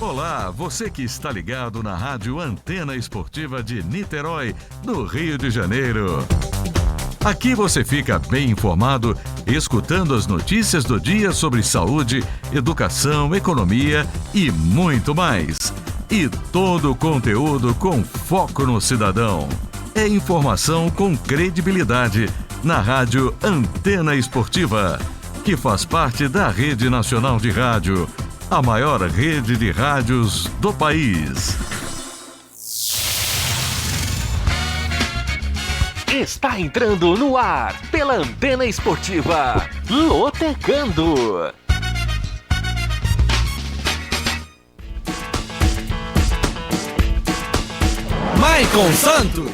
Olá, você que está ligado na Rádio Antena Esportiva de Niterói, no Rio de Janeiro. Aqui você fica bem informado, escutando as notícias do dia sobre saúde, educação, economia e muito mais. E todo o conteúdo com foco no cidadão. É informação com credibilidade na Rádio Antena Esportiva, que faz parte da Rede Nacional de Rádio, a maior rede de rádios do país. Está entrando no ar, pela Antena Esportiva, Lotecando. Maicon Santos.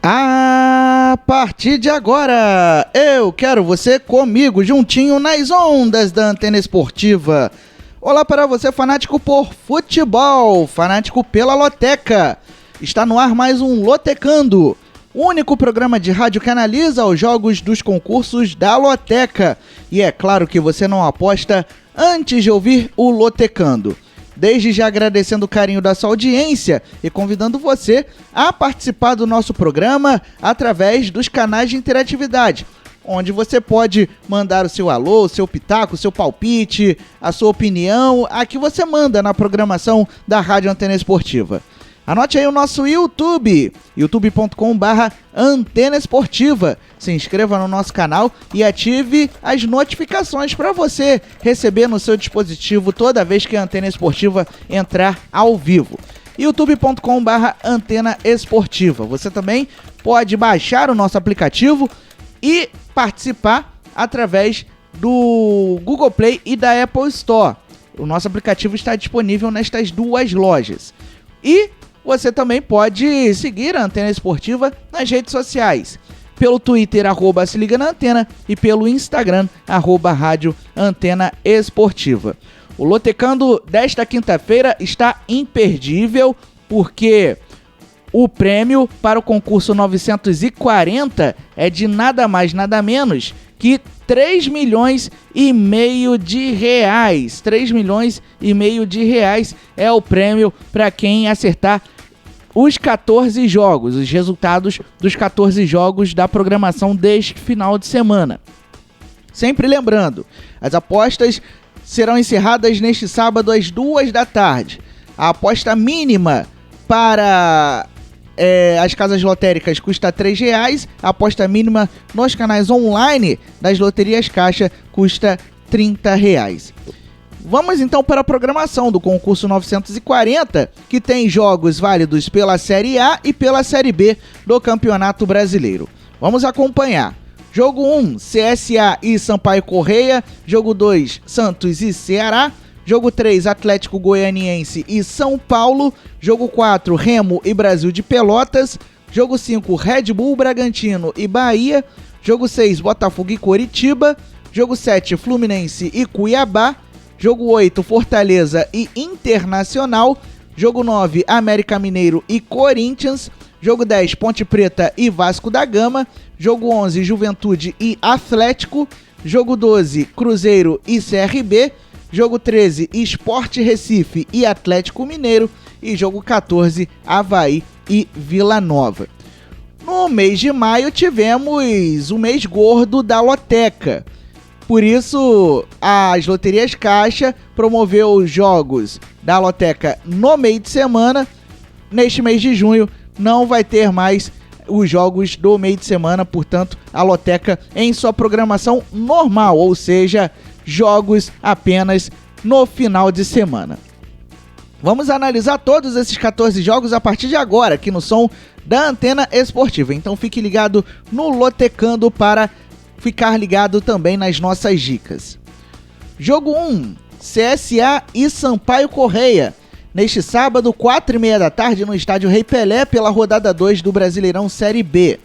A partir de agora, eu quero você comigo, juntinho nas ondas da Antena Esportiva. Olá para você, fanático por futebol, fanático pela Loteca. Está no ar mais um Lotecando, o único programa de rádio que analisa os jogos dos concursos da Loteca. E é claro que você não aposta antes de ouvir o Lotecando. Desde já agradecendo o carinho da sua audiência e convidando você a participar do nosso programa através dos canais de interatividade, onde você pode mandar o seu alô, o seu pitaco, o seu palpite, a sua opinião, a que você manda na programação da Rádio Antena Esportiva. Anote aí o nosso YouTube, youtube.com/Antena Esportiva. Se inscreva no nosso canal e ative as notificações para você receber no seu dispositivo toda vez que a Antena Esportiva entrar ao vivo. youtube.com/Antena Esportiva. Você também pode baixar o nosso aplicativo e participar através do Google Play e da Apple Store. O nosso aplicativo está disponível nestas duas lojas. E você também pode seguir a Antena Esportiva nas redes sociais. Pelo Twitter, @se liga na Antena, e pelo Instagram, @Rádio Antena Esportiva. O Lotecando desta quinta-feira está imperdível, porque o prêmio para o concurso 940 é de nada mais, nada menos que 3 milhões e meio de reais. 3 milhões e meio de reais é o prêmio para quem acertar os 14 jogos, os resultados dos 14 jogos da programação deste final de semana. Sempre lembrando, as apostas serão encerradas neste sábado às 2 da tarde. A aposta mínima para as casas lotéricas custa R$3, a aposta mínima nos canais online das loterias Caixa custa R$30. Vamos então para a programação do concurso 940, que tem jogos válidos pela Série A e pela Série B do Campeonato Brasileiro. Vamos acompanhar. Jogo 1, CSA e Sampaio Corrêa. Jogo 2, Santos e Ceará. Jogo 3, Atlético Goianiense e São Paulo. Jogo 4, Remo e Brasil de Pelotas. Jogo 5, Red Bull Bragantino e Bahia. Jogo 6, Botafogo e Coritiba. Jogo 7, Fluminense e Cuiabá. Jogo 8, Fortaleza e Internacional. Jogo 9, América Mineiro e Corinthians. Jogo 10, Ponte Preta e Vasco da Gama. Jogo 11, Juventude e Atlético. Jogo 12, Cruzeiro e CRB. Jogo 13, Sport Recife e Atlético Mineiro. E jogo 14, Avaí e Vila Nova. No mês de maio tivemos o mês gordo da Loteca. Por isso, as loterias Caixa promoveu os jogos da Loteca no meio de semana. Neste mês de junho não vai ter mais os jogos do meio de semana, portanto, a Loteca em sua programação normal, ou seja, jogos apenas no final de semana. Vamos analisar todos esses 14 jogos a partir de agora, aqui no som da Antena Esportiva. Então fique ligado no Lotecando para ficar ligado também nas nossas dicas. Jogo 1, CSA e Sampaio Corrêa. Neste sábado, 4h30 da tarde, no estádio Rei Pelé, pela rodada 2 do Brasileirão Série B.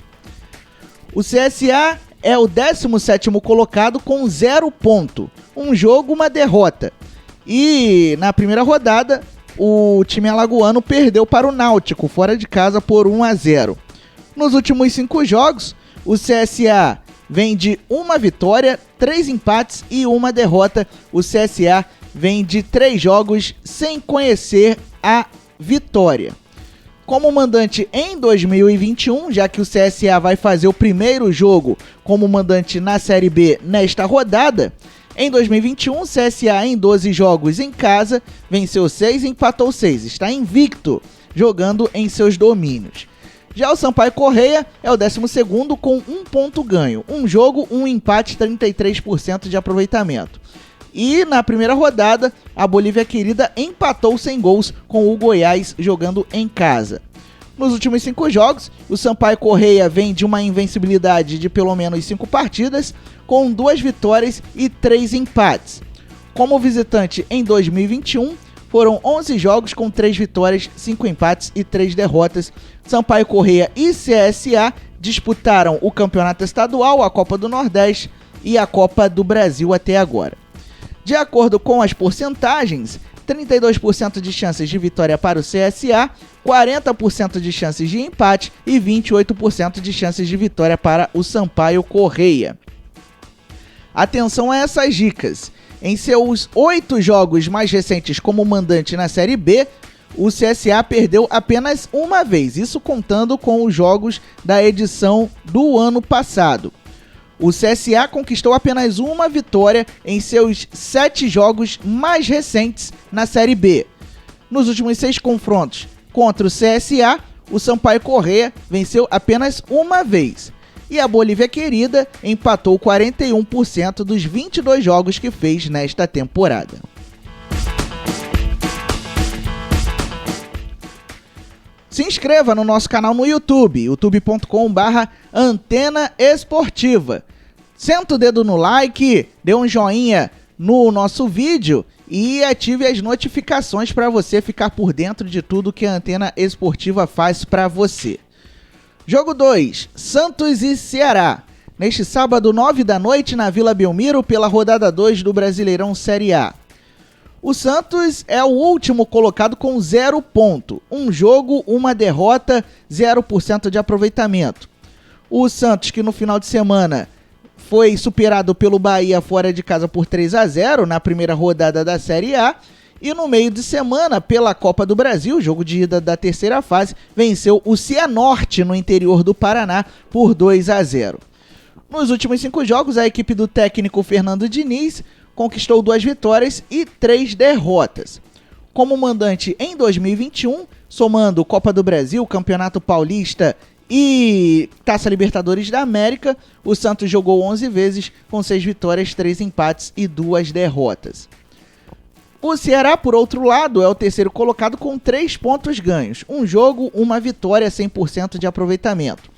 O CSA é o 17º colocado com 0 ponto. Um jogo, uma derrota. E na primeira rodada, o time alagoano perdeu para o Náutico, fora de casa, por 1-0. Nos últimos 5 jogos, o CSA vem de 1 vitória, 3 empates e 1 derrota. O CSA vem de 3 jogos sem conhecer a vitória. Como mandante em 2021, já que o CSA vai fazer o primeiro jogo como mandante na Série B nesta rodada, em 2021 o CSA em 12 jogos em casa venceu 6 e empatou 6, está invicto jogando em seus domínios. Já o Sampaio Corrêa é o 12º com 1 ponto ganho, 1 jogo, 1 empate, 33% de aproveitamento. E na primeira rodada, a Bolívia Querida empatou sem gols com o Goiás jogando em casa. Nos últimos 5 jogos, o Sampaio Corrêa vem de uma invencibilidade de pelo menos 5 partidas, com 2 vitórias e 3 empates. Como visitante em 2021, foram 11 jogos com 3 vitórias, 5 empates e 3 derrotas. Sampaio Corrêa e CSA disputaram o Campeonato Estadual, a Copa do Nordeste e a Copa do Brasil até agora. De acordo com as porcentagens, 32% de chances de vitória para o CSA, 40% de chances de empate e 28% de chances de vitória para o Sampaio Corrêa. Atenção a essas dicas. Em seus 8 jogos mais recentes como mandante na Série B, o CSA perdeu apenas uma vez, isso contando com os jogos da edição do ano passado. O CSA conquistou apenas uma vitória em seus 7 jogos mais recentes na Série B. Nos últimos 6 confrontos contra o CSA, o Sampaio Corrêa venceu apenas uma vez. E a Bolívia Querida empatou 41% dos 22 jogos que fez nesta temporada. Se inscreva no nosso canal no YouTube, youtube.com/Antena Esportiva. Senta o dedo no like, dê um joinha no nosso vídeo e ative as notificações para você ficar por dentro de tudo que a Antena Esportiva faz para você. Jogo 2, Santos e Ceará. Neste sábado, 9 da noite, na Vila Belmiro, pela rodada 2 do Brasileirão Série A. O Santos é o último colocado com 0 ponto. 1 jogo, 1 derrota, 0% de aproveitamento. O Santos, que no final de semana foi superado pelo Bahia fora de casa por 3-0 na primeira rodada da Série A. E no meio de semana, pela Copa do Brasil, jogo de ida da terceira fase, venceu o Cianorte no interior do Paraná por 2-0. Nos últimos 5 jogos, a equipe do técnico Fernando Diniz conquistou 2 vitórias e 3 derrotas. Como mandante em 2021, somando Copa do Brasil, Campeonato Paulista e Taça Libertadores da América, o Santos jogou 11 vezes com 6 vitórias, 3 empates e 2 derrotas. O Ceará, por outro lado, é o terceiro colocado com 3 pontos ganhos. 1 jogo, 1 vitória, 100% de aproveitamento.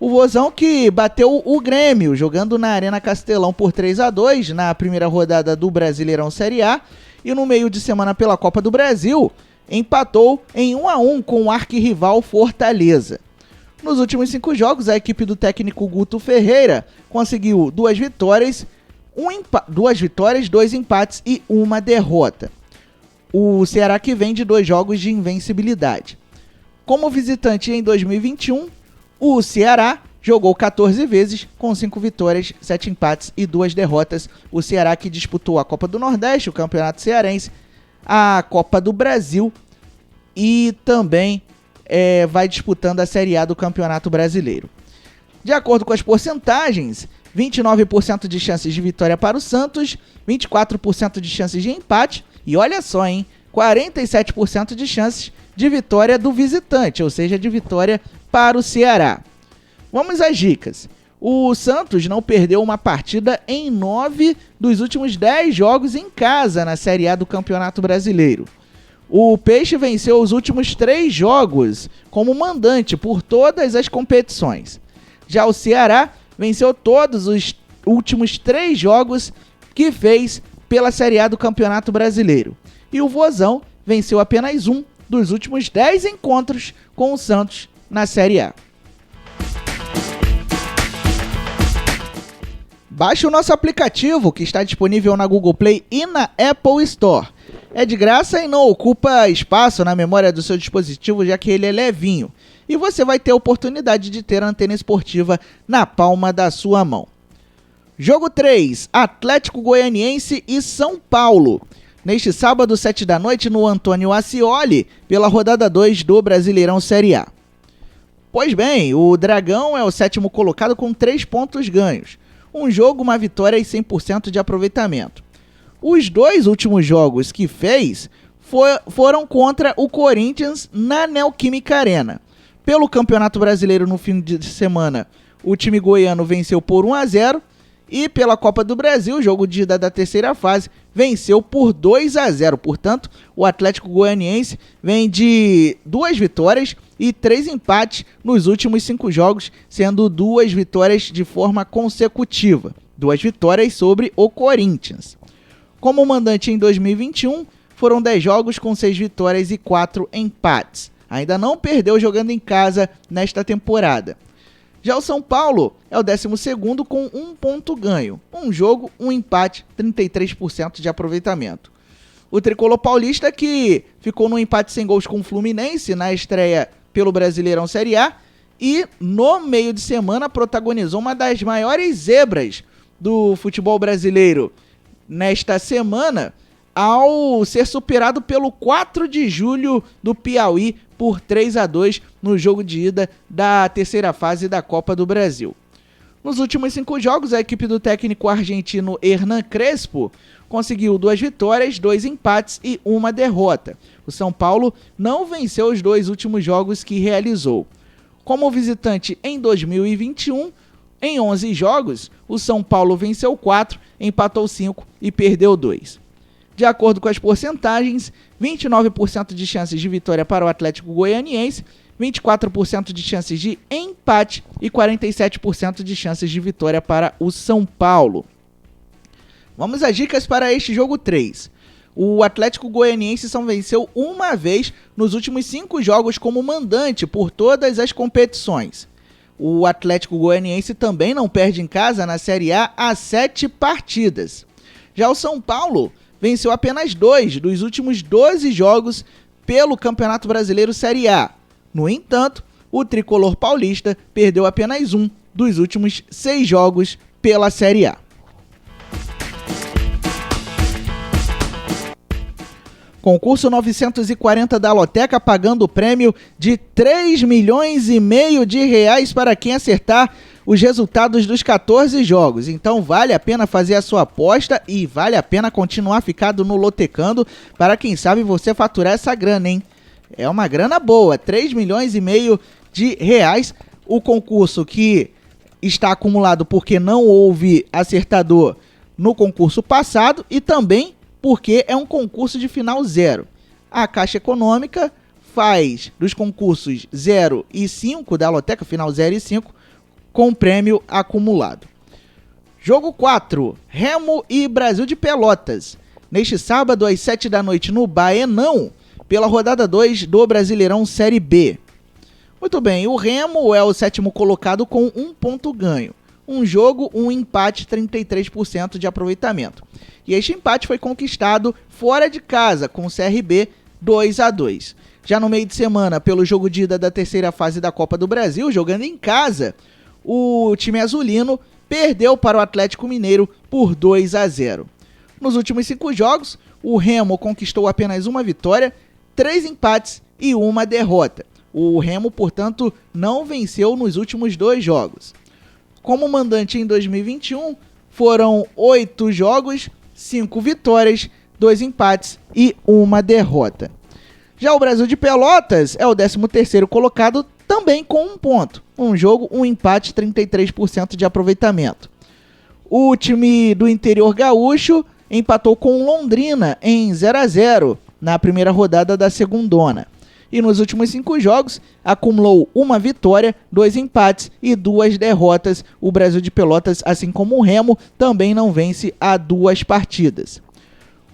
O Vozão que bateu o Grêmio, jogando na Arena Castelão por 3-2 na primeira rodada do Brasileirão Série A. E no meio de semana pela Copa do Brasil, empatou em 1-1 com o arquirrival Fortaleza. Nos últimos 5 jogos, a equipe do técnico Guto Ferreira conseguiu 2 vitórias, 2 empates e 1 derrota. O Ceará que vem de 2 jogos de invencibilidade. Como visitante em 2021, o Ceará jogou 14 vezes com 5 vitórias, 7 empates e 2 derrotas. O Ceará que disputou a Copa do Nordeste, o Campeonato Cearense, a Copa do Brasil e também vai disputando a Série A do Campeonato Brasileiro. De acordo com as porcentagens, 29% de chances de vitória para o Santos, 24% de chances de empate e olha só, 47% de chances de vitória do visitante, ou seja, de vitória para o Ceará. Vamos às dicas. O Santos não perdeu uma partida em 9 dos últimos 10 jogos em casa na Série A do Campeonato Brasileiro. O Peixe venceu os últimos 3 jogos como mandante por todas as competições. Já o Ceará venceu todos os últimos 3 jogos que fez pela Série A do Campeonato Brasileiro. E o Vozão venceu apenas 1 dos últimos 10 encontros com o Santos na Série A. Baixe o nosso aplicativo que está disponível na Google Play e na Apple Store. É de graça e não ocupa espaço na memória do seu dispositivo, já que ele é levinho. E você vai ter a oportunidade de ter a Antena Esportiva na palma da sua mão. Jogo 3, Atlético Goianiense e São Paulo. neste sábado, 7 da noite, no Antônio Ascioli, pela rodada 2 do Brasileirão Série A. Pois bem, o Dragão é o 7º colocado com 3 pontos ganhos. Um jogo, uma vitória e 100% de aproveitamento. Os 2 últimos jogos que fez foram contra o Corinthians na Neoquímica Arena. Pelo Campeonato Brasileiro no fim de semana, o time goiano venceu por 1-0 e pela Copa do Brasil, jogo de ida da terceira fase, venceu por 2-0. Portanto, o Atlético Goianiense vem de 2 vitórias e 3 empates nos últimos 5 jogos, sendo 2 vitórias de forma consecutiva. 2 vitórias sobre o Corinthians. Como mandante em 2021, foram 10 jogos com 6 vitórias e 4 empates. Ainda não perdeu jogando em casa nesta temporada. Já o São Paulo é o 12º com 1 ponto ganho. Um jogo, um empate, 33% de aproveitamento. O tricolor paulista, que ficou no empate sem gols com o Fluminense na estreia pelo Brasileirão Série A e no meio de semana protagonizou uma das maiores zebras do futebol brasileiro nesta semana, ao ser superado pelo 4 de julho do Piauí por 3-2 no jogo de ida da terceira fase da Copa do Brasil. Nos últimos 5 jogos, a equipe do técnico argentino Hernan Crespo conseguiu 2 vitórias, 2 empates e 1 derrota. O São Paulo não venceu os 2 últimos jogos que realizou. Como visitante em 2021, em 11 jogos, o São Paulo venceu 4, empatou 5 e perdeu 2. De acordo com as porcentagens, 29% de chances de vitória para o Atlético Goianiense, 24% de chances de empate e 47% de chances de vitória para o São Paulo. Vamos às dicas para este jogo 3. O Atlético Goianiense só venceu uma vez nos últimos 5 jogos como mandante por todas as competições. O Atlético Goianiense também não perde em casa na Série A há 7 partidas. Já o São Paulo venceu apenas 2 dos últimos 12 jogos pelo Campeonato Brasileiro Série A. No entanto, o tricolor paulista perdeu apenas 1 dos últimos 6 jogos pela Série A. Concurso 940 da Loteca pagando o prêmio de 3,5 milhões de reais para quem acertar os resultados dos 14 jogos. Então vale a pena fazer a sua aposta e vale a pena continuar ficado no Lotecando para quem sabe você faturar essa grana, hein? É uma grana boa, 3,5 milhões de reais. O concurso que está acumulado porque não houve acertador no concurso passado e também porque é um concurso de final 0. A Caixa Econômica faz dos concursos 0 e 5 da Loteca, final 0 e 5, com prêmio acumulado. Jogo 4, Remo e Brasil de Pelotas. Neste sábado, às 7 da noite, no Baenão, pela rodada 2 do Brasileirão Série B. Muito bem, o Remo é o 7º colocado com 1 ponto ganho. Um jogo, um empate, 33% de aproveitamento. E este empate foi conquistado fora de casa, com o CRB 2-2. Já no meio de semana, pelo jogo de ida da terceira fase da Copa do Brasil, jogando em casa, o time azulino perdeu para o Atlético Mineiro por 2-0. Nos últimos 5 jogos, o Remo conquistou apenas 1 vitória, 3 empates e 1 derrota. O Remo, portanto, não venceu nos últimos 2 jogos. Como mandante em 2021, foram 8 jogos, 5 vitórias, 2 empates e 1 derrota. Já o Brasil de Pelotas é o 13º colocado, também com 1 ponto. Um jogo, um empate, 33% de aproveitamento. O time do interior gaúcho empatou com Londrina em 0-0 na primeira rodada da segundona. E nos últimos 5 jogos, acumulou 1 vitória, 2 empates e 2 derrotas. O Brasil de Pelotas, assim como o Remo, também não vence há 2 partidas.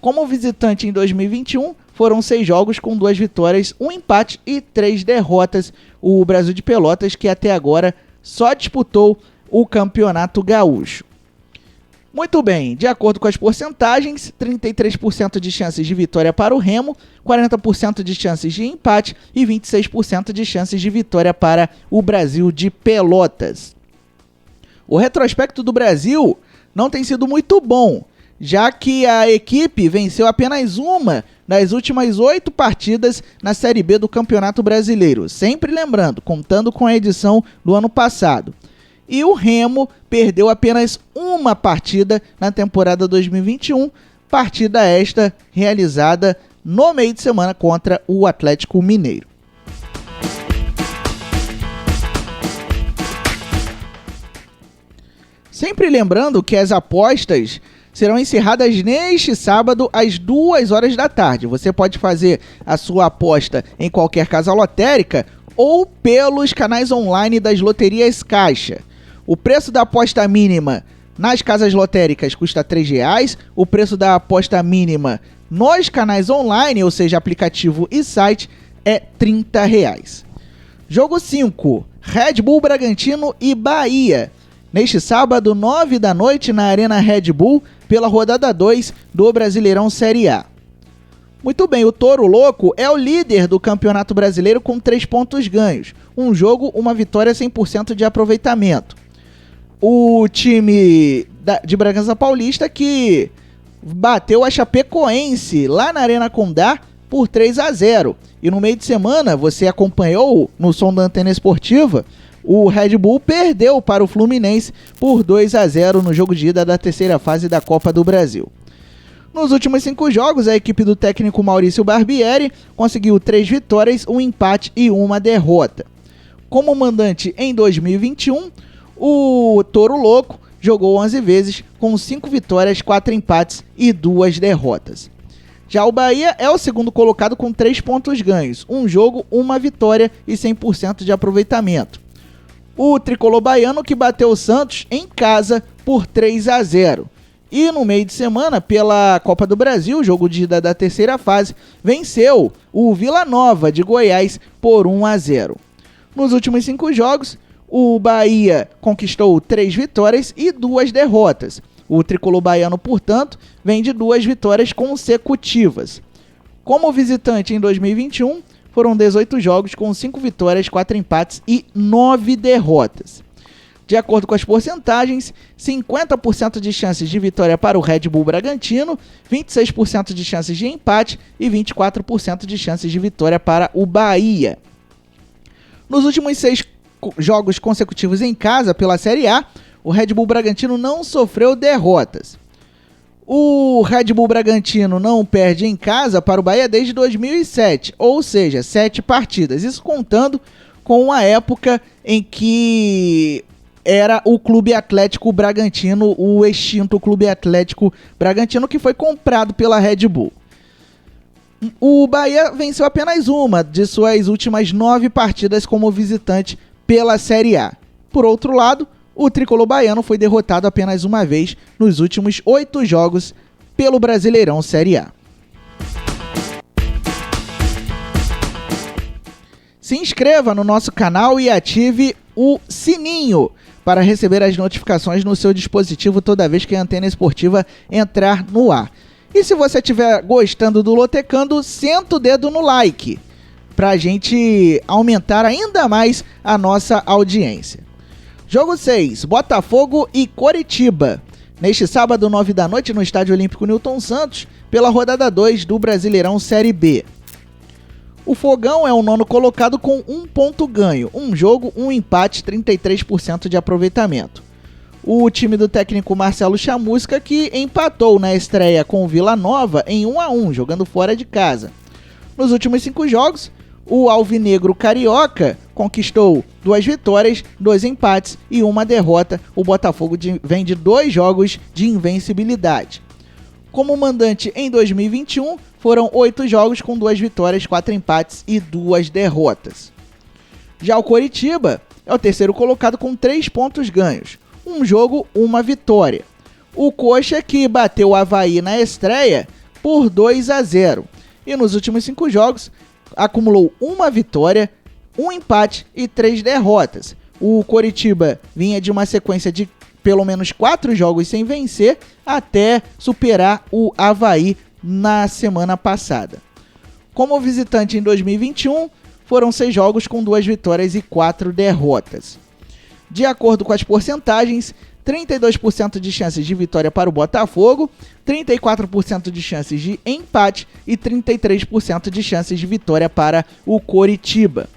Como visitante em 2021, foram 6 jogos com 2 vitórias, 1 empate e 3 derrotas. O Brasil de Pelotas, que até agora só disputou o Campeonato Gaúcho. Muito bem, de acordo com as porcentagens, 33% de chances de vitória para o Remo, 40% de chances de empate e 26% de chances de vitória para o Brasil de Pelotas. O retrospecto do Brasil não tem sido muito bom. já que a equipe venceu apenas uma das últimas 8 partidas na Série B do Campeonato Brasileiro. Sempre lembrando, contando com a edição do ano passado. E o Remo perdeu apenas uma partida na temporada 2021, partida esta realizada no meio de semana contra o Atlético Mineiro. Sempre lembrando que as apostas serão encerradas neste sábado às 2 horas da tarde. Você pode fazer a sua aposta em qualquer casa lotérica ou pelos canais online das loterias Caixa. O preço da aposta mínima nas casas lotéricas custa R$ 3,00. O preço da aposta mínima nos canais online, ou seja, aplicativo e site, é R$ 30,00. Jogo 5, Red Bull Bragantino e Bahia. Neste sábado, 9 da noite, na Arena Red Bull, pela rodada 2 do Brasileirão Série A. Muito bem, o Touro Louco é o líder do Campeonato Brasileiro com 3 pontos ganhos. Um jogo, uma vitória, 100% de aproveitamento. O time de Bragança Paulista que bateu a Chapecoense lá na Arena Condá por 3-0. E no meio de semana, você acompanhou no som da Antena Esportiva, o Red Bull perdeu para o Fluminense por 2-0 no jogo de ida da terceira fase da Copa do Brasil. Nos últimos 5 jogos, a equipe do técnico Maurício Barbieri conseguiu 3 vitórias, 1 empate e 1 derrota. Como mandante em 2021, o Touro Louco jogou 11 vezes, com 5 vitórias, 4 empates e 2 derrotas. Já o Bahia é o segundo colocado com 3 pontos ganhos, um jogo, uma vitória e 100% de aproveitamento. O tricolor baiano que bateu o Santos em casa por 3-0. E no meio de semana, pela Copa do Brasil, jogo de ida da terceira fase, venceu o Vila Nova de Goiás por 1-0. Nos últimos 5 jogos, o Bahia conquistou 3 vitórias e 2 derrotas. O tricolor baiano, portanto, vem de 2 vitórias consecutivas. Como visitante em 2021, foram 18 jogos com 5 vitórias, 4 empates e 9 derrotas. De acordo com as porcentagens, 50% de chances de vitória para o Red Bull Bragantino, 26% de chances de empate e 24% de chances de vitória para o Bahia. Nos últimos 6 jogos consecutivos em casa pela Série A, o Red Bull Bragantino não sofreu derrotas. O Red Bull Bragantino não perde em casa para o Bahia desde 2007, ou seja, 7 partidas. Isso contando com a época em que era o Clube Atlético Bragantino, o extinto Clube Atlético Bragantino, que foi comprado pela Red Bull. O Bahia venceu apenas uma de suas últimas 9 partidas como visitante pela Série A. Por outro lado, o tricolor baiano foi derrotado apenas uma vez nos últimos 8 jogos pelo Brasileirão Série A. Se inscreva no nosso canal e ative o sininho para receber as notificações no seu dispositivo toda vez que a Antena Esportiva entrar no ar. E se você estiver gostando do Lotecando, senta o dedo no like para a gente aumentar ainda mais a nossa audiência. Jogo 6, Botafogo e Coritiba. Neste sábado, 9 da noite, no Estádio Olímpico Newton Santos, pela rodada 2 do Brasileirão Série B. O Fogão é o 9º colocado com 1 ponto ganho, um jogo, 1 empate, 33% de aproveitamento. O time do técnico Marcelo Chamusca, que empatou na estreia com o Vila Nova em 1-1, jogando fora de casa. Nos últimos 5 jogos, o alvinegro carioca conquistou 2 vitórias, 2 empates e 1 derrota. O Botafogo vem de 2 jogos de invencibilidade. Como mandante em 2021, foram 8 jogos com 2 vitórias, 4 empates e 2 derrotas. Já o Coritiba é o 3º colocado com 3 pontos ganhos, um jogo, 1 vitória. O Coxa, que bateu o Avaí na estreia por 2-0 e nos últimos 5 jogos acumulou 1 vitória, 1 empate e 3 derrotas. O Coritiba vinha de uma sequência de pelo menos 4 jogos sem vencer até superar o Avaí na semana passada. Como visitante em 2021, foram 6 jogos com 2 vitórias e 4 derrotas. De acordo com as porcentagens, 32% de chances de vitória para o Botafogo, 34% de chances de empate e 33% de chances de vitória para o Coritiba.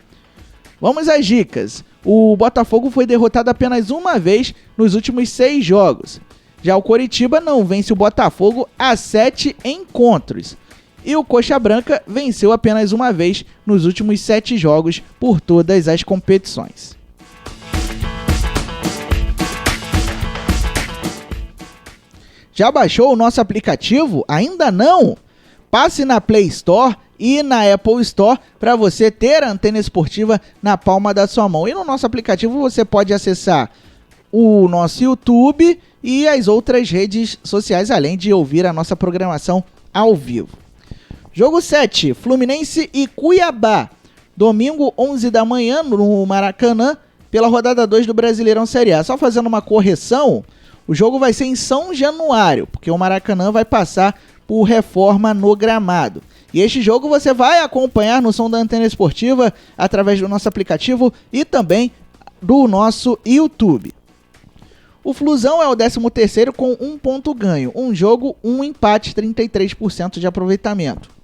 Vamos às dicas. O Botafogo foi derrotado apenas uma vez nos últimos 6 jogos. Já o Coritiba não vence o Botafogo há 7 encontros. E o Coxa Branca venceu apenas uma vez nos últimos 7 jogos por todas as competições. Já baixou o nosso aplicativo? Ainda não? Passe na Play Store e na Apple Store para você ter a Antena Esportiva na palma da sua mão. E no nosso aplicativo você pode acessar o nosso YouTube e as outras redes sociais, além de ouvir a nossa programação ao vivo. Jogo 7, Fluminense e Cuiabá. Domingo, 11 da manhã, no Maracanã, pela rodada 2 do Brasileirão Série A. Só fazendo uma correção, o jogo vai ser em São Januário, porque o Maracanã vai passar por reforma no gramado. E este jogo você vai acompanhar no som da Antena Esportiva, através do nosso aplicativo e também do nosso YouTube. O Flusão é o 13º com 1 ponto ganho. Um jogo, 1 empate, 33% de aproveitamento.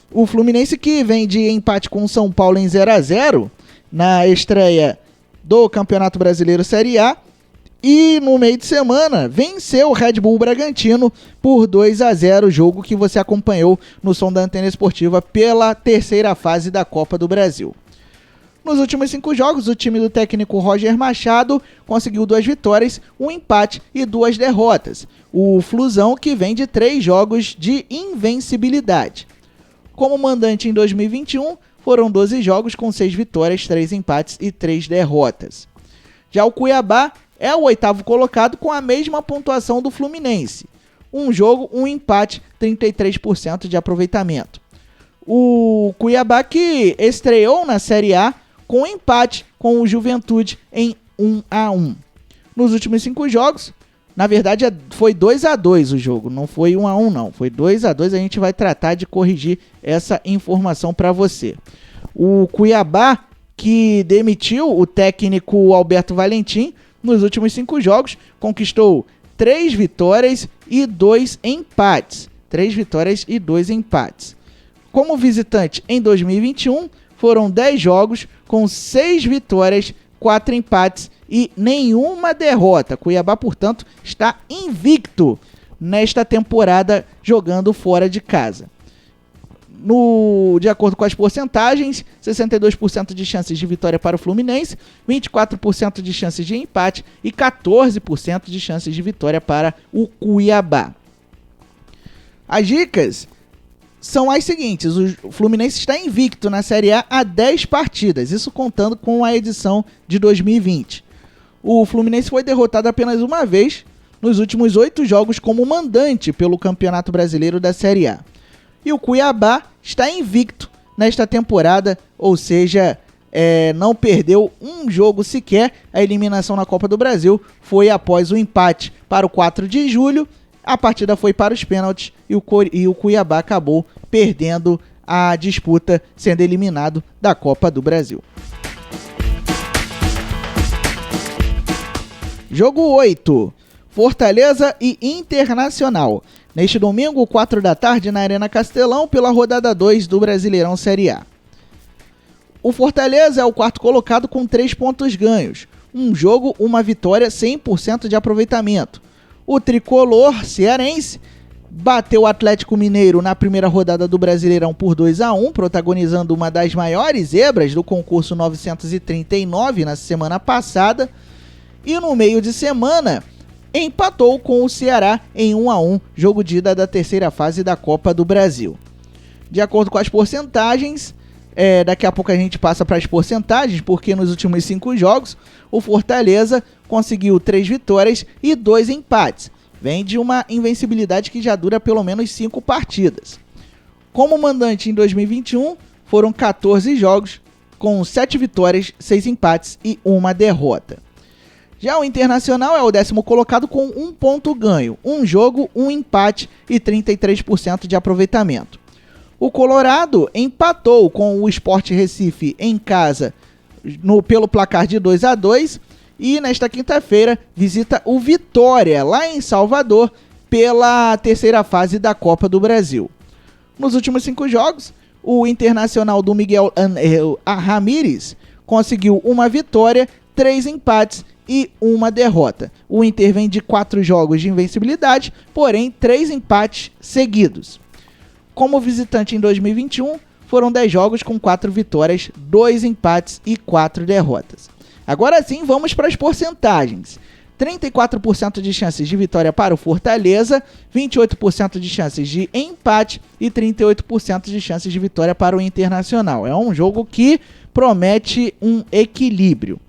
O Fluminense, que vem de empate com o São Paulo em 0-0 na estreia do Campeonato Brasileiro Série A, e no meio de semana venceu o Red Bull Bragantino por 2-0, jogo que você acompanhou no som da Antena Esportiva pela terceira fase da Copa do Brasil. Nos últimos 5 jogos, o time do técnico Roger Machado conseguiu 2 vitórias, 1 empate e 2 derrotas. O Flusão, que vem de 3 jogos de invencibilidade. Como mandante em 2021, foram 12 jogos com 6 vitórias, 3 empates e 3 derrotas. Já o Cuiabá é o 8º colocado com a mesma pontuação do Fluminense. Um jogo, 1 empate, 33% de aproveitamento. O Cuiabá, que estreou na Série A com empate com o Juventude em 1-1. Nos últimos 5 jogos, na verdade foi 2-2 o jogo, não foi 1-1 não, foi 2-2, a gente vai tratar de corrigir essa informação para você. O Cuiabá, que demitiu o técnico Alberto Valentim, nos últimos 5 jogos, conquistou 3 vitórias e 2 empates. 3 vitórias e 2 empates. Como visitante em 2021, foram 10 jogos com 6 vitórias, 4 empates e nenhuma derrota. Cuiabá, portanto, está invicto nesta temporada jogando fora de casa. De acordo com as porcentagens, 62% de chances de vitória para o Fluminense, 24% de chances de empate e 14% de chances de vitória para o Cuiabá. As dicas são as seguintes: o Fluminense está invicto na Série A há 10 partidas, isso contando com a edição de 2020. O Fluminense foi derrotado apenas uma vez nos últimos 8 jogos como mandante pelo Campeonato Brasileiro da Série A. E o Cuiabá está invicto nesta temporada, ou seja, não perdeu um jogo sequer. A eliminação na Copa do Brasil foi após o empate para o 4 de julho. A partida foi para os pênaltis e o Cuiabá acabou perdendo a disputa, sendo eliminado da Copa do Brasil. Jogo 8, Fortaleza e Internacional. Neste domingo, 4 da tarde, na Arena Castelão, pela rodada 2 do Brasileirão Série A. O Fortaleza é o 4º colocado com 3 pontos ganhos. Um jogo, uma vitória, 100% de aproveitamento. O tricolor cearense bateu o Atlético Mineiro na primeira rodada do Brasileirão por 2-1, protagonizando uma das maiores zebras do concurso 939 na semana passada. E no meio de semana, empatou com o Ceará em 1-1, jogo de ida da terceira fase da Copa do Brasil. De acordo com as porcentagens, daqui a pouco a gente passa para as porcentagens, porque nos últimos 5 jogos, o Fortaleza conseguiu 3 vitórias e 2 empates. Vem de uma invencibilidade que já dura pelo menos 5 partidas. Como mandante em 2021, foram 14 jogos, com 7 vitórias, 6 empates e 1 derrota. Já o Internacional é o 10º colocado com 1 ponto ganho, um jogo, 1 empate e 33% de aproveitamento. O Colorado empatou com o Sport Recife em casa pelo placar de 2-2 e nesta quinta-feira visita o Vitória, lá em Salvador, pela terceira fase da Copa do Brasil. Nos últimos 5 jogos, o Internacional do Miguel Ramírez conseguiu uma vitória, 3 empates e 1 derrota. O Inter vem de 4 jogos de invencibilidade, porém 3 empates seguidos. Como visitante em 2021, foram 10 jogos com 4 vitórias, 2 empates e 4 derrotas. Agora sim, vamos para as porcentagens. 34% de chances de vitória para o Fortaleza, 28% de chances de empate e 38% de chances de vitória para o Internacional. É um jogo que promete um equilíbrio.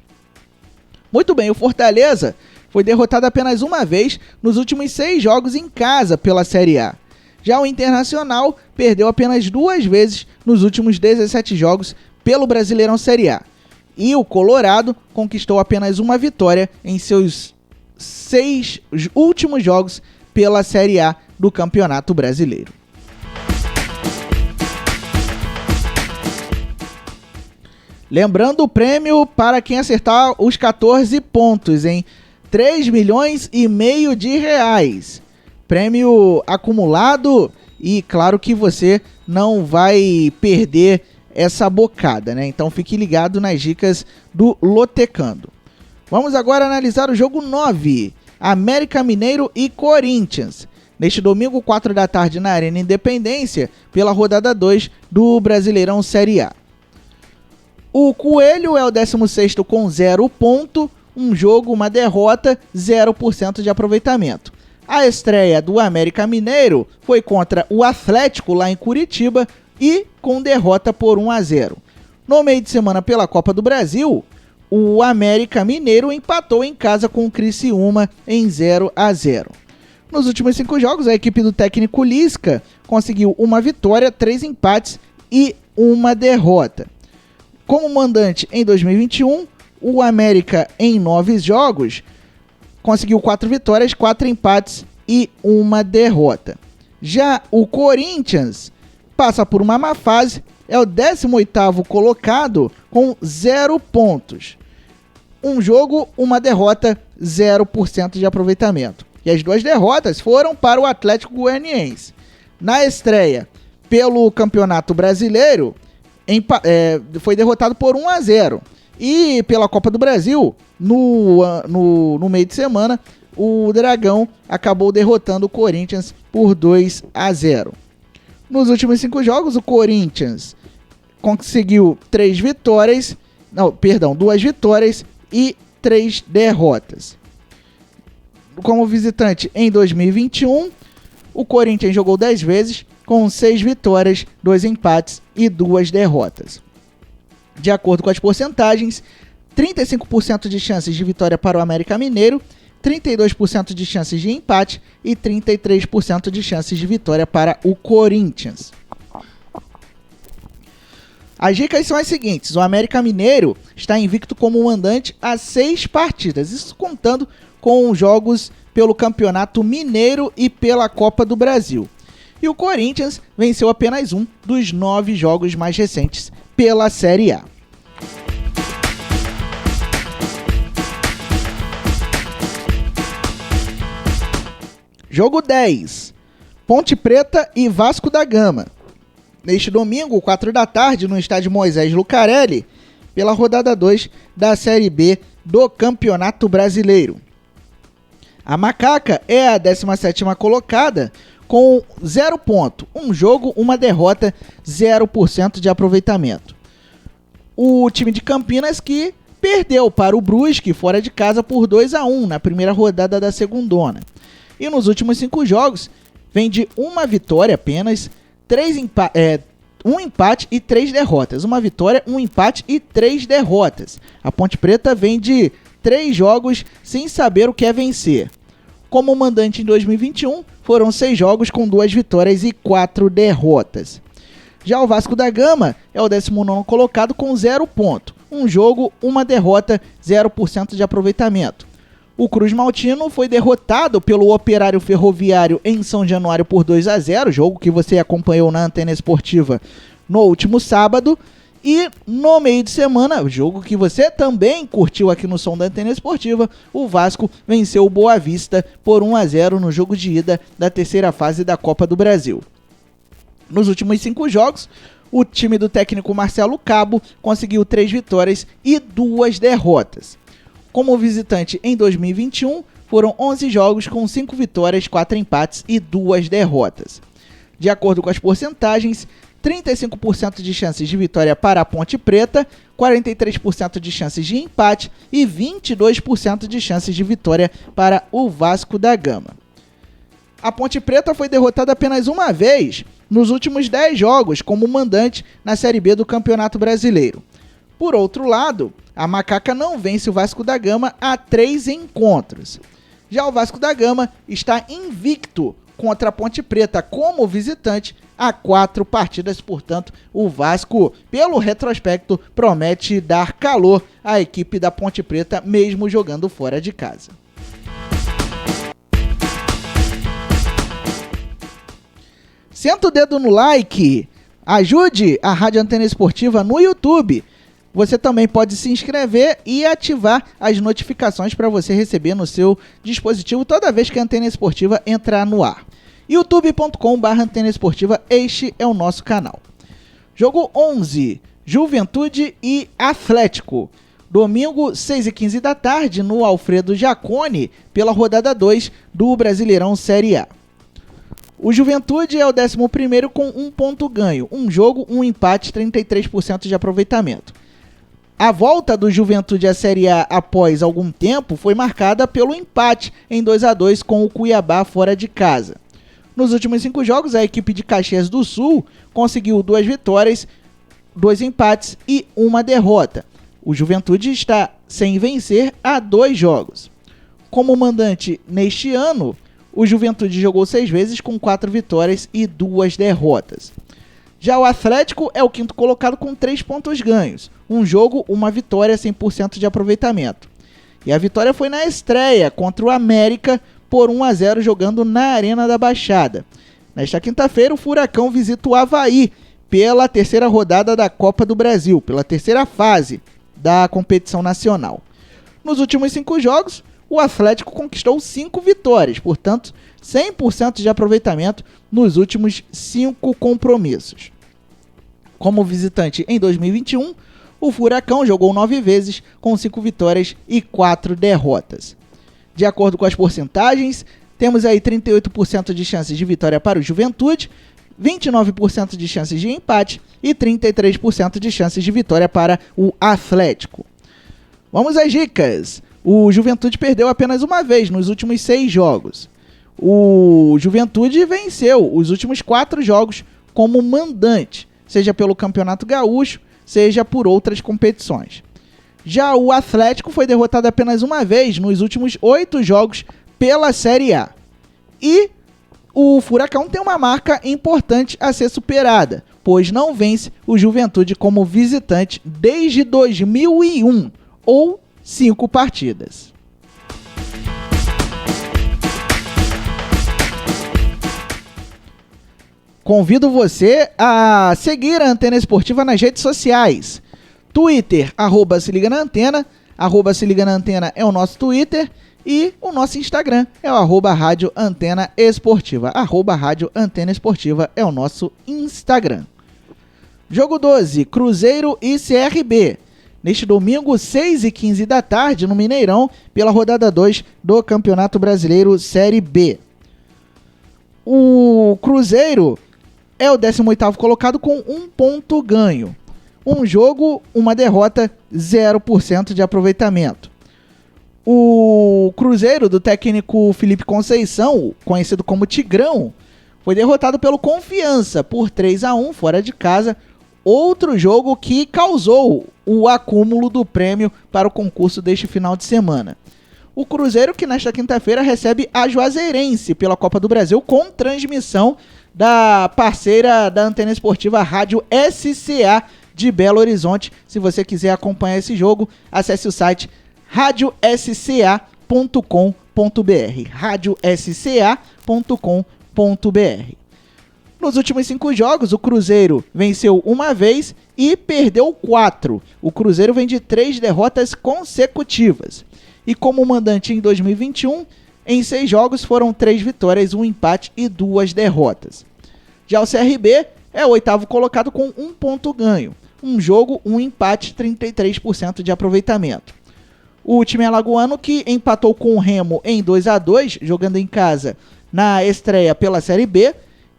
Muito bem, o Fortaleza foi derrotado apenas uma vez nos últimos 6 jogos em casa pela Série A. Já o Internacional perdeu apenas 2 vezes nos últimos 17 jogos pelo Brasileirão Série A. E o Colorado conquistou apenas uma vitória em seus 6 últimos jogos pela Série A do Campeonato Brasileiro. Lembrando o prêmio para quem acertar os 14 pontos, em 3 milhões e meio de reais. Prêmio acumulado e claro que você não vai perder essa bocada, né? Então fique ligado nas dicas do Lotecando. Vamos agora analisar o jogo 9, América Mineiro e Corinthians. Neste domingo, 4 da tarde, na Arena Independência, pela rodada 2 do Brasileirão Série A. O Coelho é o 16º com 0 ponto, um jogo, uma derrota, 0% de aproveitamento. A estreia do América Mineiro foi contra o Atlético lá em Curitiba e com derrota por 1-0. No meio de semana pela Copa do Brasil, o América Mineiro empatou em casa com o Criciúma em 0-0. Nos últimos 5 jogos, a equipe do técnico Lisca conseguiu uma vitória, 3 empates e 1 derrota. Como mandante em 2021, o América em 9 jogos conseguiu 4 vitórias, 4 empates e 1 derrota. Já o Corinthians passa por uma má fase, é o 18º colocado com 0 pontos. Um jogo, uma derrota, 0% de aproveitamento. E as 2 derrotas foram para o Atlético Goianiense. Na estreia pelo Campeonato Brasileiro, foi derrotado por 1-0. E pela Copa do Brasil, no meio de semana, o Dragão acabou derrotando o Corinthians por 2-0. Nos últimos 5 jogos, o Corinthians conseguiu 2 vitórias e 3 derrotas. Como visitante em 2021, o Corinthians jogou 10 vezes, com 6 vitórias, 2 empates e 2 derrotas. De acordo com as porcentagens, 35% de chances de vitória para o América Mineiro, 32% de chances de empate e 33% de chances de vitória para o Corinthians. As dicas são as seguintes: o América Mineiro está invicto como mandante há 6 partidas, isso contando com jogos pelo Campeonato Mineiro e pela Copa do Brasil. E o Corinthians venceu apenas um dos 9 jogos mais recentes pela Série A. Jogo 10, Ponte Preta e Vasco da Gama. Neste domingo, 4 da tarde, no estádio Moisés Lucarelli, pela rodada 2 da Série B do Campeonato Brasileiro. A Macaca é a 17ª colocada com 0 ponto, um jogo, uma derrota, 0% de aproveitamento. O time de Campinas que perdeu para o Brusque fora de casa por 2-1 na primeira rodada da segundona. E nos últimos 5 jogos vem de uma vitória apenas, um empate e 3 derrotas. Uma vitória, um empate e 3 derrotas. A Ponte Preta vem de 3 jogos sem saber o que é vencer. Como mandante em 2021, foram 6 jogos com 2 vitórias e 4 derrotas. Já o Vasco da Gama é o 19º colocado com 0 ponto. Um jogo, uma derrota, 0% de aproveitamento. O Cruz Maltino foi derrotado pelo Operário Ferroviário em São Januário por 2-0, jogo que você acompanhou na Antena Esportiva no último sábado. E no meio de semana, o jogo que você também curtiu aqui no Som da Antena Esportiva, o Vasco venceu o Boa Vista por 1-0 no jogo de ida da terceira fase da Copa do Brasil. Nos últimos 5 jogos, o time do técnico Marcelo Cabo conseguiu 3 vitórias e 2 derrotas. Como visitante em 2021, foram 11 jogos com 5 vitórias, 4 empates e 2 derrotas. De acordo com as porcentagens, 35% de chances de vitória para a Ponte Preta, 43% de chances de empate e 22% de chances de vitória para o Vasco da Gama. A Ponte Preta foi derrotada apenas uma vez nos últimos 10 jogos como mandante na Série B do Campeonato Brasileiro. Por outro lado, a Macaca não vence o Vasco da Gama há 3 encontros. Já o Vasco da Gama está invicto contra a Ponte Preta como visitante há 4 partidas, portanto, o Vasco, pelo retrospecto, promete dar calor à equipe da Ponte Preta, mesmo jogando fora de casa. Senta o dedo no like, ajude a Rádio Antena Esportiva no YouTube. Você também pode se inscrever e ativar as notificações para você receber no seu dispositivo toda vez que a Antena Esportiva entrar no ar. youtube.com/Antena Esportiva, este é o nosso canal. Jogo 11, Juventude e Atlético. Domingo, 6h15 da tarde, no Alfredo Jaconi, pela rodada 2 do Brasileirão Série A. O Juventude é o 11º com 1 ponto ganho, 1 jogo, 1 empate, 33% de aproveitamento. A volta do Juventude à Série A após algum tempo foi marcada pelo empate em 2-2 com o Cuiabá fora de casa. Nos últimos 5 jogos, a equipe de Caxias do Sul conseguiu 2 vitórias, 2 empates e 1 derrota. O Juventude está sem vencer há 2 jogos. Como mandante neste ano, o Juventude jogou 6 vezes com 4 vitórias e 2 derrotas. Já o Atlético é o 5º colocado com 3 pontos ganhos. 1 jogo, 1 vitória, 100% de aproveitamento. E a vitória foi na estreia contra o América por 1-0 jogando na Arena da Baixada. Nesta quinta-feira, o Furacão visita o Avaí pela terceira rodada da Copa do Brasil, pela terceira fase da competição nacional. Nos últimos 5 jogos, o Atlético conquistou 5 vitórias, portanto, 100% de aproveitamento nos últimos 5 compromissos. Como visitante em 2021, o Furacão jogou 9 vezes, com 5 vitórias e 4 derrotas. De acordo com as porcentagens, temos aí 38% de chances de vitória para o Juventude, 29% de chances de empate e 33% de chances de vitória para o Atlético. Vamos às dicas. O Juventude perdeu apenas uma vez nos últimos 6 jogos. O Juventude venceu os últimos 4 jogos como mandante, seja pelo Campeonato Gaúcho, seja por outras competições. Já o Atlético foi derrotado apenas uma vez nos últimos 8 jogos pela Série A. E o Furacão tem uma marca importante a ser superada, pois não vence o Juventude como visitante desde 2001, ou 5 partidas. Convido você a seguir a Antena Esportiva nas redes sociais. Twitter, @se liga na antena, @se liga na antena é o nosso Twitter, e o nosso Instagram é o @rádio antena esportiva, @rádio antena esportiva é o nosso Instagram. Jogo 12, Cruzeiro e CRB. Neste domingo, 6h15 da tarde, no Mineirão, pela rodada 2 do Campeonato Brasileiro Série B. O Cruzeiro é o 18º colocado com 1 ponto ganho. 1 jogo, 1 derrota, 0% de aproveitamento. O Cruzeiro, do técnico Felipe Conceição, conhecido como Tigrão, foi derrotado pelo Confiança por 3-1 fora de casa. Outro jogo que causou o acúmulo do prêmio para o concurso deste final de semana. O Cruzeiro, que nesta quinta-feira recebe a Juazeirense pela Copa do Brasil, com transmissão da parceira da Antena Esportiva, Rádio SCA de Belo Horizonte. Se você quiser acompanhar esse jogo, acesse o site radiosca.com.br, radiosca.com.br. Nos últimos 5 jogos, o Cruzeiro venceu 1 vez e perdeu 4. O Cruzeiro vem de 3 derrotas consecutivas. E como mandante em 2021, em 6 jogos foram 3 vitórias, 1 empate e 2 derrotas. Já o CRB é o 8º colocado com 1 ponto ganho. 1 jogo, 1 empate, 33% de aproveitamento. O time alagoano, que empatou com o Remo em 2-2, jogando em casa na estreia pela Série B,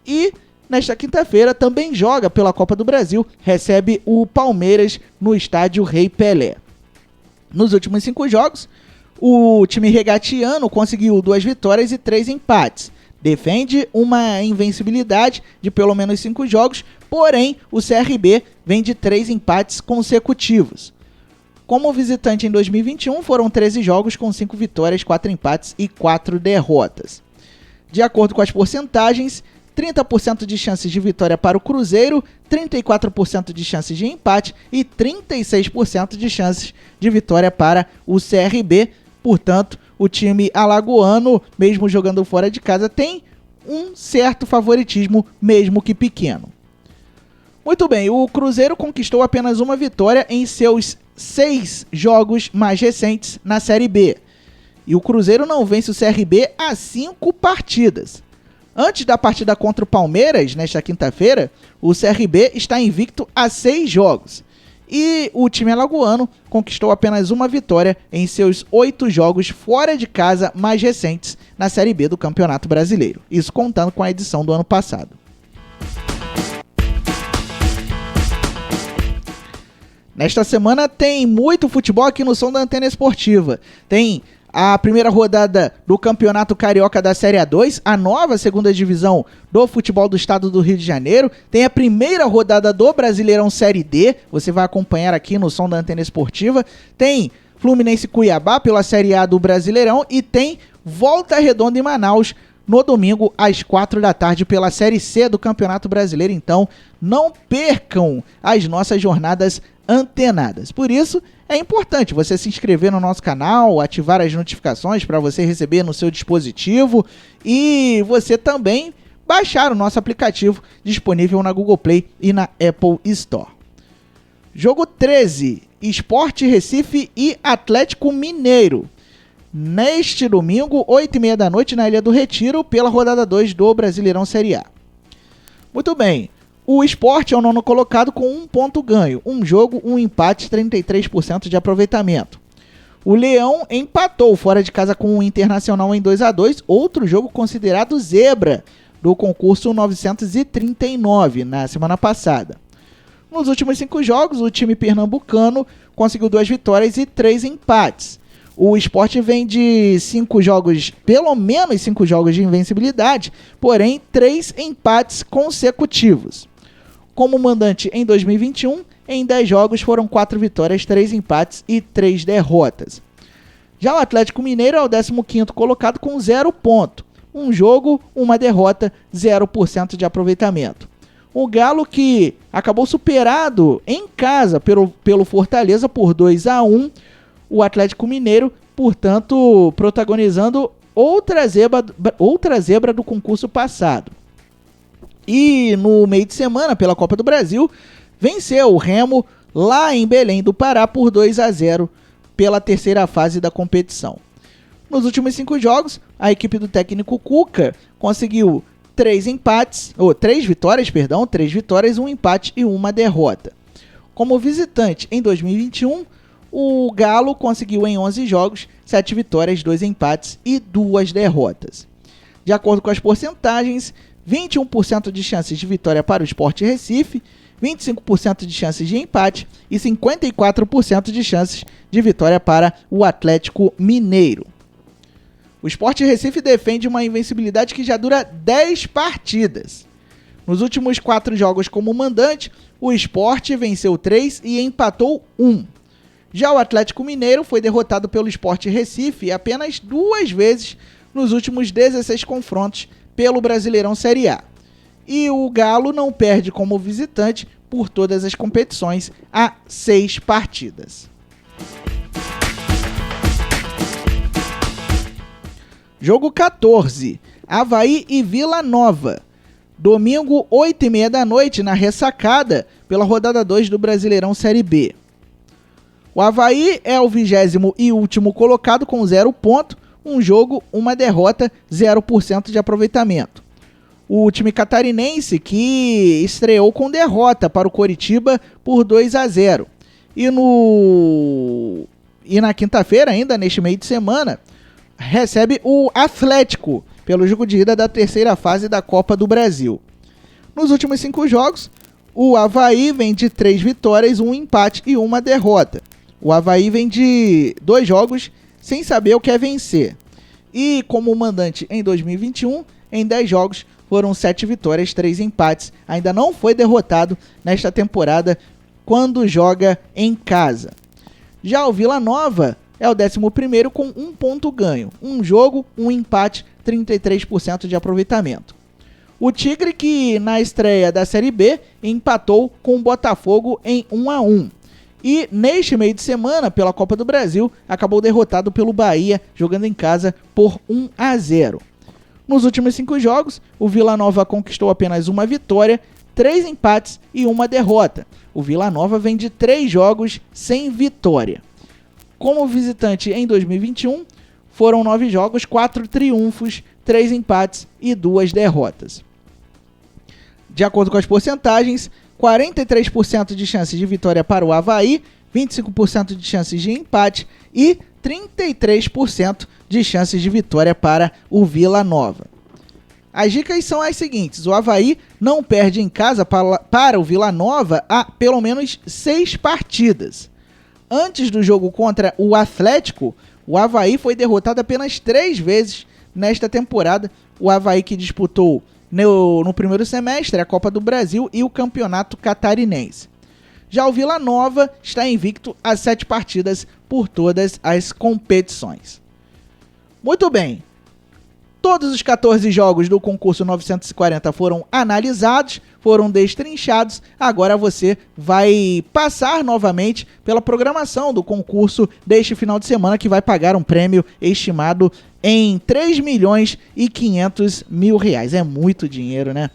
e nesta quinta-feira também joga pela Copa do Brasil, recebe o Palmeiras no estádio Rei Pelé. Nos últimos 5 jogos, o time regatiano conseguiu 2 vitórias e 3 empates. Defende uma invencibilidade de pelo menos 5 jogos, porém o CRB vem de 3 empates consecutivos. Como visitante em 2021, foram 13 jogos com 5 vitórias, 4 empates e 4 derrotas. De acordo com as porcentagens, 30% de chances de vitória para o Cruzeiro, 34% de chances de empate e 36% de chances de vitória para o CRB. Portanto, o time alagoano, mesmo jogando fora de casa, tem um certo favoritismo, mesmo que pequeno. Muito bem, o Cruzeiro conquistou apenas uma vitória em seus 6 jogos mais recentes na Série B. E o Cruzeiro não vence o CRB há 5 partidas. Antes da partida contra o Palmeiras, nesta quinta-feira, o CRB está invicto a 6 jogos. E o time alagoano conquistou apenas uma vitória em seus 8 jogos fora de casa mais recentes na Série B do Campeonato Brasileiro. Isso contando com a edição do ano passado. Nesta semana tem muito futebol aqui no Som da Antena Esportiva. Tem a primeira rodada do Campeonato Carioca da Série A2, a nova segunda divisão do futebol do estado do Rio de Janeiro. Tem a primeira rodada do Brasileirão Série D, você vai acompanhar aqui no Som da Antena Esportiva. Tem Fluminense Cuiabá pela Série A do Brasileirão e tem Volta Redonda em Manaus no domingo às 4 da tarde pela Série C do Campeonato Brasileiro. Então não percam as nossas jornadas antenadas. Por isso, é importante você se inscrever no nosso canal, ativar as notificações para você receber no seu dispositivo e você também baixar o nosso aplicativo disponível na Google Play e na Apple Store. Jogo 13, Sport Recife e Atlético Mineiro. Neste domingo, 8h30 da noite, na Ilha do Retiro, pela rodada 2 do Brasileirão Série A. Muito bem. O Sport é o 9º colocado com 1 ponto ganho. 1 jogo, 1 empate, 33% de aproveitamento. O Leão empatou fora de casa com o Internacional em 2-2. Outro jogo considerado zebra do concurso 939 na semana passada. Nos últimos 5 jogos, o time pernambucano conseguiu 2 vitórias e 3 empates. O Sport vem de 5 jogos, pelo menos 5 jogos de invencibilidade, porém 3 empates consecutivos. Como mandante em 2021, em 10 jogos foram 4 vitórias, 3 empates e 3 derrotas. Já o Atlético Mineiro é o 15º colocado com 0 ponto. 1 jogo, 1 derrota, 0% de aproveitamento. O Galo, que acabou superado em casa pelo Fortaleza por 2-1, o Atlético Mineiro, portanto, protagonizando outra zebra do concurso passado. E no meio de semana, pela Copa do Brasil, venceu o Remo lá em Belém do Pará por 2-0 pela terceira fase da competição. Nos últimos 5 jogos, a equipe do técnico Cuca conseguiu 3 vitórias, 1 empate e 1 derrota. Como visitante em 2021, o Galo conseguiu em 11 jogos 7 vitórias, 2 empates e 2 derrotas. De acordo com as porcentagens, 21% de chances de vitória para o Sport Recife, 25% de chances de empate e 54% de chances de vitória para o Atlético Mineiro. O Sport Recife defende uma invencibilidade que já dura 10 partidas. Nos últimos 4 jogos como mandante, o Sport venceu 3 e empatou 1. Já o Atlético Mineiro foi derrotado pelo Sport Recife apenas 2 vezes nos últimos 16 confrontos pelo Brasileirão Série A. E o Galo não perde como visitante por todas as competições há 6 partidas. Jogo 14, Avaí e Vila Nova. Domingo, 8h30 da noite, na ressacada, pela rodada 2 do Brasileirão Série B. O Avaí é o 20º e último colocado com 0 ponto, um jogo, uma derrota, 0% de aproveitamento. O time catarinense que estreou com derrota para o Coritiba por 2-0. E na quinta-feira, ainda neste meio de semana, recebe o Atlético pelo jogo de ida da terceira fase da Copa do Brasil. Nos últimos 5 jogos, o Avaí vem de 3 vitórias, 1 empate e 1 derrota. O Avaí vem de 2 jogos sem saber o que é vencer. E como mandante em 2021, em 10 jogos foram 7 vitórias, 3 empates. Ainda não foi derrotado nesta temporada quando joga em casa. Já o Vila Nova é o 11º com 1 ponto ganho. 1 jogo, 1 empate, 33% de aproveitamento. O Tigre que na estreia da Série B empatou com o Botafogo em 1-1. E neste meio de semana, pela Copa do Brasil, acabou derrotado pelo Bahia, jogando em casa por 1-0. Nos últimos 5 jogos, o Vila Nova conquistou apenas 1 vitória, 3 empates e 1 derrota. O Vila Nova vem de 3 jogos sem vitória. Como visitante em 2021, foram 9 jogos, 4 triunfos, 3 empates e 2 derrotas. De acordo com as porcentagens, 43% de chances de vitória para o Avaí, 25% de chances de empate e 33% de chances de vitória para o Vila Nova. As dicas são as seguintes: o Avaí não perde em casa para o Vila Nova há pelo menos 6 partidas. Antes do jogo contra o Atlético, o Avaí foi derrotado apenas 3 vezes nesta temporada. O Avaí que disputou no primeiro semestre a Copa do Brasil e o Campeonato Catarinense. Já o Vila Nova está invicto a 7 partidas por todas as competições. Muito bem. Todos os 14 jogos do concurso 940 foram analisados, foram destrinchados. Agora você vai passar novamente pela programação do concurso deste final de semana, que vai pagar um prêmio estimado em R$3.500.000. É muito dinheiro, né?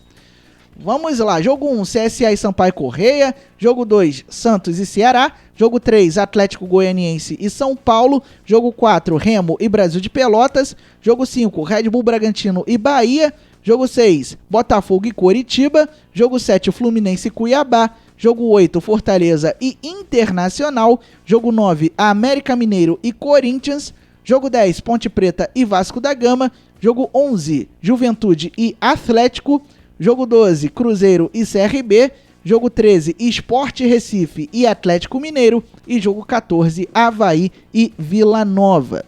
Vamos lá, jogo 1, CSA e Sampaio Correia, jogo 2, Santos e Ceará, jogo 3, Atlético Goianiense e São Paulo, jogo 4, Remo e Brasil de Pelotas, jogo 5, Red Bull Bragantino e Bahia, jogo 6, Botafogo e Coritiba, jogo 7, Fluminense e Cuiabá, jogo 8, Fortaleza e Internacional, jogo 9, América Mineiro e Corinthians, jogo 10, Ponte Preta e Vasco da Gama, jogo 11, Juventude e Atlético, jogo 12, Cruzeiro e CRB, jogo 13, Sport Recife e Atlético Mineiro e jogo 14, Avaí e Vila Nova.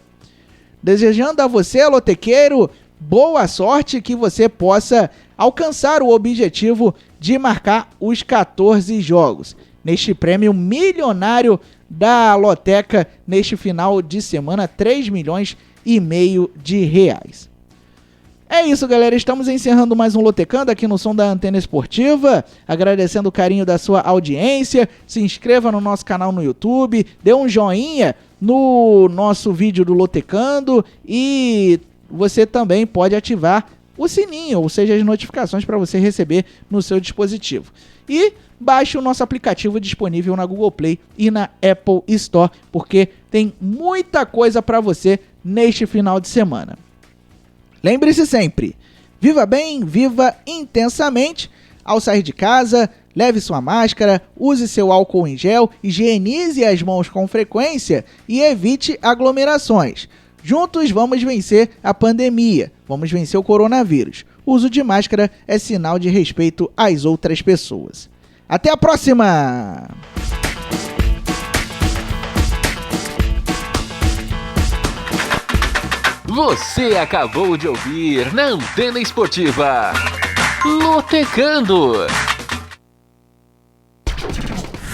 Desejando a você, lotequeiro, boa sorte, que você possa alcançar o objetivo de marcar os 14 jogos neste prêmio milionário da Loteca neste final de semana, R$3,5 milhões. É isso, galera, estamos encerrando mais um Lotecando aqui no som da Antena Esportiva, agradecendo o carinho da sua audiência. Se inscreva no nosso canal no YouTube, dê um joinha no nosso vídeo do Lotecando e você também pode ativar o sininho, ou seja, as notificações para você receber no seu dispositivo. E baixe o nosso aplicativo disponível na Google Play e na Apple Store, porque tem muita coisa para você neste final de semana. Lembre-se sempre, viva bem, viva intensamente. Ao sair de casa, leve sua máscara, use seu álcool em gel, higienize as mãos com frequência e evite aglomerações. Juntos vamos vencer a pandemia, vamos vencer o coronavírus. O uso de máscara é sinal de respeito às outras pessoas. Até a próxima! Você acabou de ouvir na Antena Esportiva Lotecando.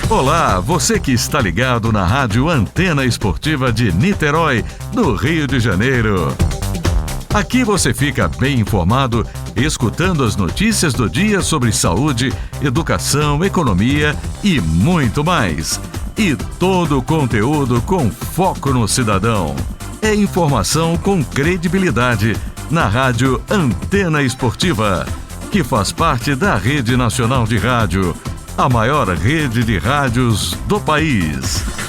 Olá, você que está ligado na Rádio Antena Esportiva de Niterói, no Rio de Janeiro. Aqui você fica bem informado, escutando as notícias do dia sobre saúde, educação, economia e muito mais. E todo o conteúdo com foco no cidadão. É informação com credibilidade na Rádio Antena Esportiva. que faz parte da Rede Nacional de Rádio, a maior rede de rádios do país.